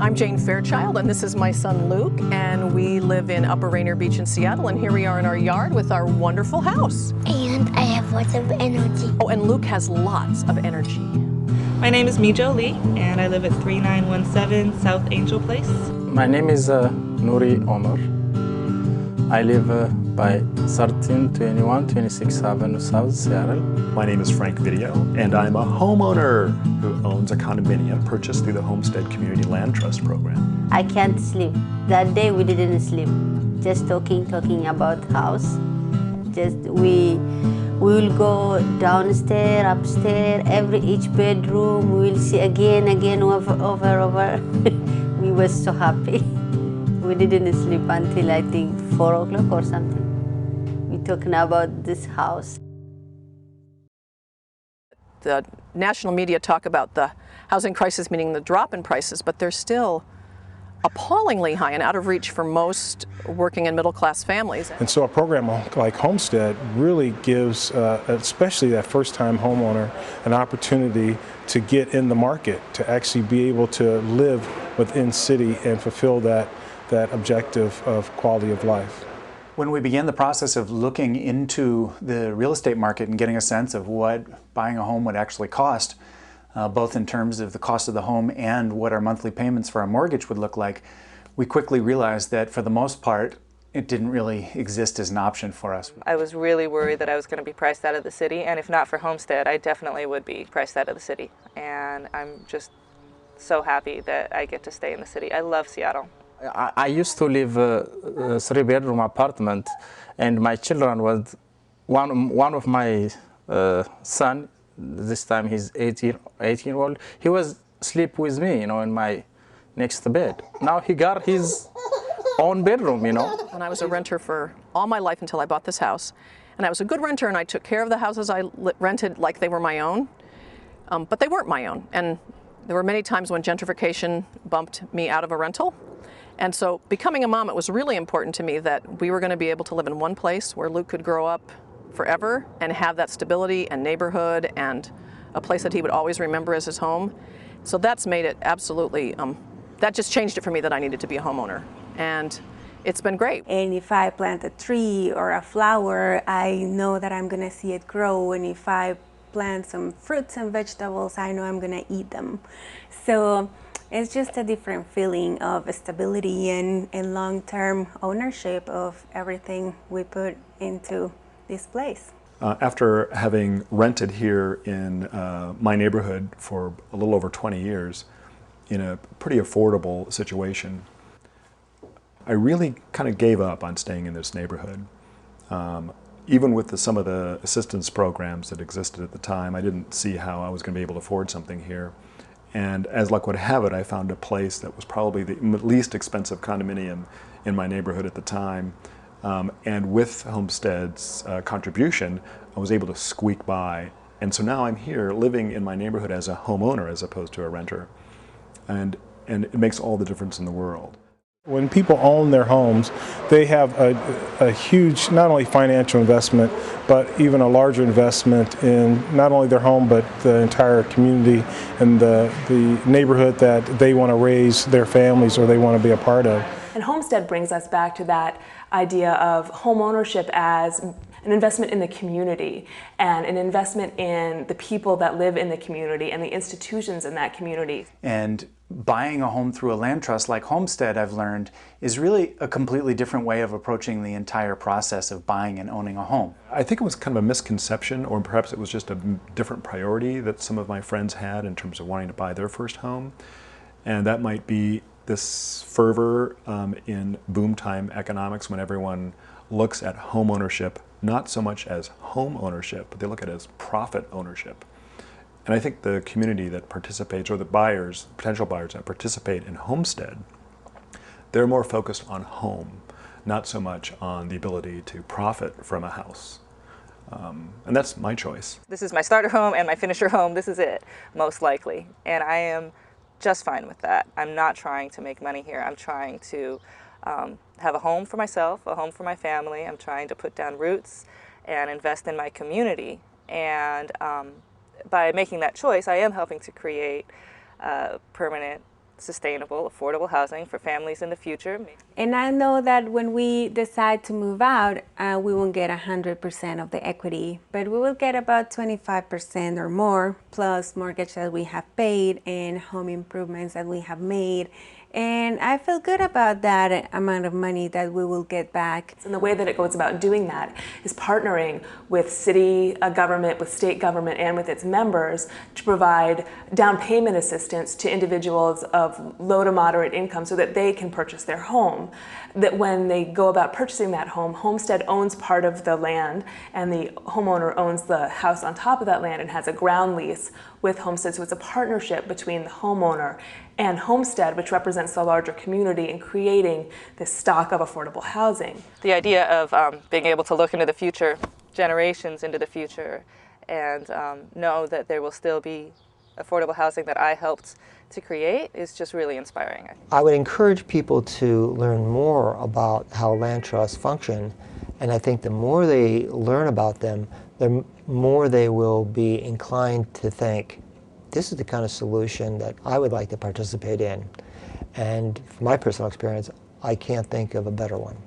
I'm Jane Fairchild, and this is my son Luke, and we live in Upper Rainier Beach in Seattle, and here we are in our yard with our wonderful house. And I have lots of energy. Oh, and Luke has lots of energy. My name is Mijo Lee, and I live at 3917 South Angel Place. My name is Nuri Omar. I live by 1321 26th Avenue, South Seattle. My name is Frank Video, and I'm a homeowner who owns a condominium purchased through the Homestead Community Land Trust program. I can't sleep. That day we didn't sleep. Just talking about house. Just we will go downstairs, upstairs, each bedroom. We will see again, over. We were so happy. We didn't sleep until I think 4 o'clock or something. We're talking about this house. The national media talk about the housing crisis, meaning the drop in prices, but they're still appallingly high and out of reach for most working and middle class families. And so a program like Homestead really gives, especially that first time homeowner, an opportunity to get in the market, to actually be able to live within city and fulfill that objective of quality of life. When we began the process of looking into the real estate market and getting a sense of what buying a home would actually cost, both in terms of the cost of the home and what our monthly payments for our mortgage would look like, we quickly realized that for the most part, it didn't really exist as an option for us. I was really worried that I was going to be priced out of the city, and if not for Homestead, I definitely would be priced out of the city. And I'm just so happy that I get to stay in the city. I love Seattle. I used to live a 3-bedroom apartment, and my children was one of my son. This time he's 18-year-old. He was sleep with me, in my next bed. Now he got his own bedroom, And I was a renter for all my life until I bought this house. And I was a good renter, and I took care of the houses I rented like they were my own. But they weren't my own. And there were many times when gentrification bumped me out of a rental. And so becoming a mom, it was really important to me that we were going to be able to live in one place where Luke could grow up forever and have that stability and neighborhood and a place that he would always remember as his home. So that's made it absolutely, that just changed it for me that I needed to be a homeowner. And it's been great. And if I plant a tree or a flower, I know that I'm going to see it grow. And if I plant some fruits and vegetables, I know I'm going to eat them. So it's just a different feeling of stability and long-term ownership of everything we put into this place. After having rented here in my neighborhood for a little over 20 years in a pretty affordable situation, I really kind of gave up on staying in this neighborhood. Even with some of the assistance programs that existed at the time, I didn't see how I was going to be able to afford something here. And as luck would have it, I found a place that was probably the least expensive condominium in my neighborhood at the time. And with Homestead's contribution, I was able to squeak by. And so now I'm here living in my neighborhood as a homeowner as opposed to a renter. And it makes all the difference in the world. When people own their homes, they have a huge, not only financial investment, but even a larger investment in not only their home, but the entire community and the neighborhood that they want to raise their families or they want to be a part of. And Homestead brings us back to that idea of home ownership as an investment in the community and an investment in the people that live in the community and the institutions in that community. And buying a home through a land trust like Homestead, I've learned, is really a completely different way of approaching the entire process of buying and owning a home. I think it was kind of a misconception, or perhaps it was just a different priority that some of my friends had in terms of wanting to buy their first home. And that might be this fervor in boom time economics when everyone looks at home ownership not so much as home ownership, but they look at it as profit ownership. And I think the community that participates, or the buyers, potential buyers that participate in Homestead, they're more focused on home, not so much on the ability to profit from a house. And that's my choice. This is my starter home and my finisher home. This is it, most likely. And I am just fine with that. I'm not trying to make money here. I'm trying to have a home for myself, a home for my family. I'm trying to put down roots and invest in my community. And by making that choice, I am helping to create permanent sustainable, affordable housing for families in the future. And I know that when we decide to move out, we won't get 100% of the equity, but we will get about 25% or more, plus mortgage that we have paid and home improvements that we have made. And I feel good about that amount of money that we will get back. And the way that it goes about doing that is partnering with city government, with state government, and with its members to provide down payment assistance to individuals of low to moderate income so that they can purchase their home. That when they go about purchasing that home, Homestead owns part of the land and the homeowner owns the house on top of that land and has a ground lease with Homestead. So it's a partnership between the homeowner and Homestead, which represents the larger community in creating this stock of affordable housing. The idea of being able to look into the future, generations into the future, and know that there will still be affordable housing that I helped to create is just really inspiring. I would encourage people to learn more about how land trusts function, and I think the more they learn about them, the more they will be inclined to think, this is the kind of solution that I would like to participate in. And from my personal experience, I can't think of a better one.